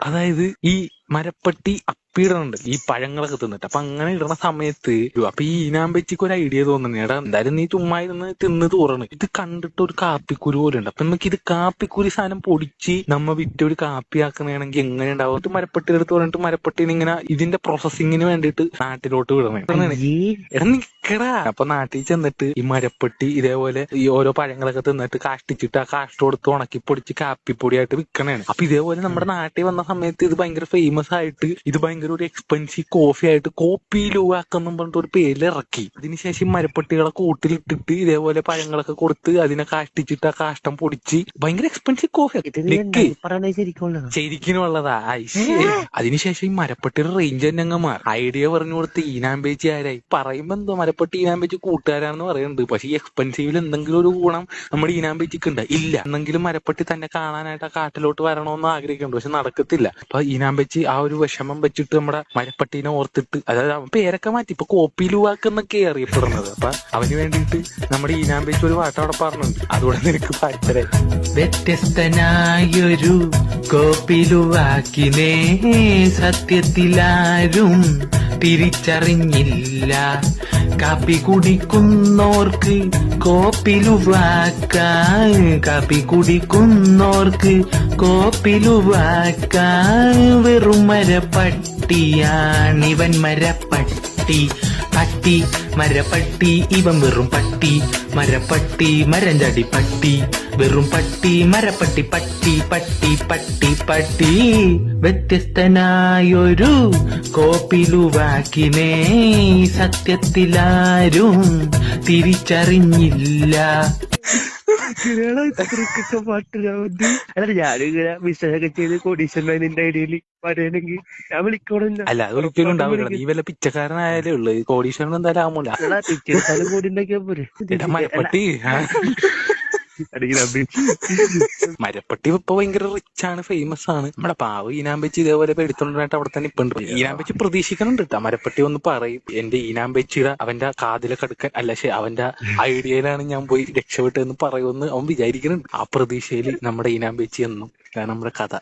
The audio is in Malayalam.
അതായത് ഈ മരപ്പട്ടി അപ്പിയിടുന്നുണ്ട് ഈ പഴങ്ങളൊക്കെ തിന്നിട്ട്. അപ്പൊ അങ്ങനെ ഇടുന്ന സമയത്ത് അപ്പൊ ഈ ഈനാമ്പച്ചിക്ക് ഒരു ഐഡിയ തോന്നുന്നു, എടാ എന്തായാലും നീ ചുമ്മാ ഇരുന്ന് തിന്ന് തൂറണ്, ഇത് കണ്ടിട്ട് ഒരു കാപ്പിക്കുരു പോലെ ഉണ്ട്. അപ്പൊ നമുക്ക് ഇത് കാപ്പിക്കുരു സാധനം പൊടിച്ച് നമ്മ വിറ്റ് ഒരു കാപ്പി ആക്കണമെങ്കിൽ എങ്ങനെ ഉണ്ടാവും? എന്നിട്ട് മരപ്പട്ടി എടുത്ത് പറഞ്ഞിട്ട് മരപ്പട്ടീനെ ഇങ്ങനെ ഇതിന്റെ പ്രോസസ്സിങ്ങിന് വേണ്ടിയിട്ട് നാട്ടിലോട്ട് വിടണേ. എടാ നിക്കടാ. അപ്പൊ നാട്ടിൽ ചെന്നിട്ട് ഈ മരപ്പട്ടി ഇതേപോലെ ഈ ഓരോ പഴങ്ങളൊക്കെ തിന്നിട്ട് കാഷ്ടിച്ചിട്ട് ആ കാഷ്ടം കൊടുത്ത് ഉണക്കി പൊടിച്ച് കാപ്പിപ്പൊടിയായിട്ട് വിൽക്കണേണ്. അപ്പൊ ഇതേപോലെ നമ്മുടെ നാട്ടിൽ വന്ന സമയത്ത് ഇത് ഭയങ്കര ഫേമസ് ആയിട്ട് ഇത് ഭയങ്കര ഒരു എക്സ്പെൻസീവ് കോഫി ആയിട്ട് കോപ്പി ലൂവാക്കെന്നും പറഞ്ഞിട്ട് ഒരു പേരിൽ ഇറക്കി. അതിനുശേഷം മരപ്പട്ടികളെ കൂട്ടിലിട്ടിട്ട് ഇതേപോലെ പഴങ്ങളൊക്കെ കൊടുത്ത് അതിനെ കാഷ്ടിച്ചിട്ട് ആ കാഷ്ടം പൊടിച്ച് ഭയങ്കര എക്സ്പെൻസീവ് കോഫി ശരിക്കുള്ളതാ. അതിനുശേഷം ഈ മരപ്പട്ടിയുടെ റേഞ്ച് തന്നെ അങ്ങ് മാറി. ഐഡിയ പറഞ്ഞു കൊടുത്ത് ഈനാമ്പേച്ചി ആരായി പറയുമ്പോ എന്തോ മരപ്പട്ടി ഈനാമ്പേച്ചി കൂട്ടുകാരാണെന്ന് പറയുന്നുണ്ട്. പക്ഷെ ഈ എക്സ്പെൻസീവിൽ എന്തെങ്കിലും ഒരു ഗുണം നമ്മുടെ ഈനാമ്പേച്ചിക്ക് ഉണ്ട് ഇല്ല. എന്നെങ്കിലും മരപ്പട്ടി തന്നെ കാണാനായിട്ട് ആ കാട്ടിലോട്ട് വരണമെന്ന് ആഗ്രഹിക്കുന്നുണ്ട്, പക്ഷെ നടക്കത്തില്ല. അപ്പൊ ഈനാമ്പേച്ചി ആ ഒരു വിഷമം വെച്ചിട്ട് നമ്മുടെ മരപ്പട്ടീനെ ഓർത്തിട്ട്, അതായത് അവൻ പേരൊക്കെ മാറ്റി ഇപ്പൊ കോപ്പി ലൂവാക്കെന്നൊക്കെ അറിയപ്പെടുന്നത്. അപ്പൊ അവന് വേണ്ടിയിട്ട് നമ്മുടെ ഈനാമ്പേച്ചി ഒരു പാട്ട് അവിടെ പറഞ്ഞിട്ടുണ്ട്, അതുകൊണ്ട് നിനക്ക് പാട്ടരെ. വ്യത്യസ്തനായൊരു കോപ്പിലുവാക്കിനേ സത്യത്തിലാരും തിരിച്ചറിഞ്ഞില്ല. കാപ്പി കുടിക്കുന്നോർക്ക് കോപ്പിലുവാക്കാൻ, കാപ്പി കുടിക്കുന്നോർക്ക് കോപ്പിലുവാക്കാൻ വെറും മരപ്പട്ടിയാണിവൻ. മരപ്പട്ടി പട്ടി മരപ്പട്ടി ഇവൻ വെറും പട്ടി. മരപ്പട്ടി മരഞ്ചടി പട്ടി വെറും പട്ടി. മരപ്പട്ടി പട്ടി പട്ടി പട്ടി പട്ടി. വ്യത്യസ്തനായൊരു കോപ്പിലുവാക്കിനെ സത്യത്തിലാരും തിരിച്ചറിഞ്ഞില്ല. ഞാനിങ്ങനെ ബിസിനസ് ചെയ്ത് കോടീശ്വരന്റെ ഐഡിയയില് വരണെങ്കിൽ ഞാൻ വിളിക്കണില്ല. അല്ല അത് ഒരിക്കലും ഉണ്ടാവില്ല. നീ വല്ല പിച്ചക്കാരനായാലേ ഉള്ളു, കോടീശ്വരൻ എന്തായാലും ആവൂല. പിച്ചെടുത്താലും കൂടി ഉണ്ടാക്കിയാ പോരെ. മരപ്പട്ടി മരപ്പട്ടി ഇപ്പൊ ഭയങ്കര റിച്ച് ആണ്, ഫേമസ് ആണ്. നമ്മുടെ പാവ ഈനാമ്പേച്ചി ഇതേപോലെ എടുത്തോണ്ടായിട്ട് അവിടെ തന്നെ ഇപ്പൊ ഉണ്ട്. ഈനാമ്പേച്ചി പ്രതീക്ഷിക്കണുണ്ട് കേട്ടോ, മരപ്പട്ടി ഒന്ന് പറയും എന്റെ ഈനാമ്പേച്ചിയുടെ അവന്റെ കാതിലെ കടുക്കാൻ അല്ല അവന്റെ ഐഡിയയിലാണ് ഞാൻ പോയി രക്ഷപ്പെട്ടെന്ന് പറയുമെന്ന് അവൻ വിചാരിക്കുന്നുണ്ട്. ആ പ്രതീക്ഷയിൽ നമ്മുടെ ഈനാമ്പേച്ചി എന്നും നമ്മുടെ കഥ.